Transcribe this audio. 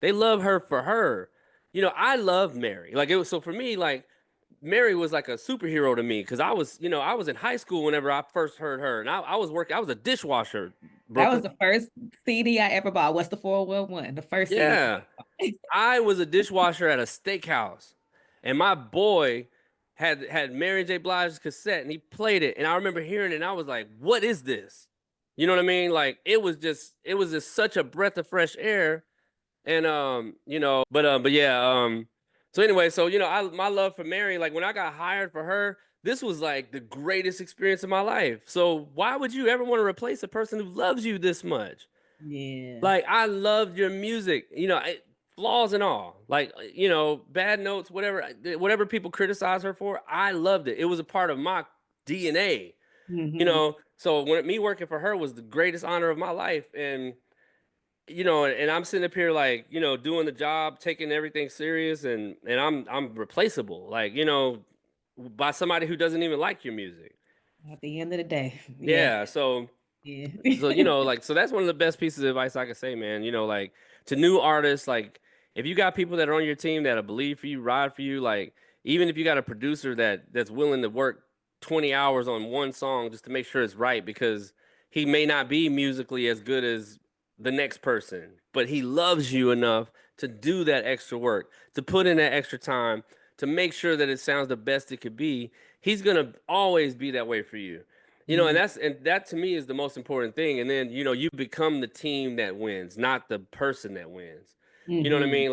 They love her for her. I love Mary. Like, it was, so for me, like, Mary was like a superhero to me because I was in high school whenever I first heard her, and I was working. I was a dishwasher, That was Brooklyn. the first CD I ever bought. What's the 411? The first CD. Yeah, I was a dishwasher at a steakhouse, and my boy had Mary J. Blige's cassette, and he played it, and I remember hearing it, and I was like, "What is this?" You know what I mean? Like, it was just such a breath of fresh air, and but yeah, so anyway, so I my love for Mary, like when I got hired for her, this was like the greatest experience of my life. So why would you ever want to replace a person who loves you this much? Yeah. Like, I loved your music, flaws and all. Like, bad notes, whatever people criticize her for, I loved it. It was a part of my DNA. Hmm. So when me working for her was the greatest honor of my life, and I'm sitting up here like, doing the job, taking everything serious, and I'm replaceable, like, by somebody who doesn't even like your music. At the end of the day. Yeah. Yeah, so Yeah. like, so that's one of the best pieces of advice I could say, man. Like, to new artists, like, if you got people that are on your team that'll believe for you, ride for you, like, even if you got a producer that's willing to work 20 hours on one song just to make sure it's right, because he may not be musically as good as the next person, but he loves you enough to do that extra work, to put in that extra time, to make sure that it sounds the best it could be. He's gonna always be that way for you. Yeah. And that to me is the most important thing. And then, you become the team that wins, not the person that wins. You know what I Hmm. mean?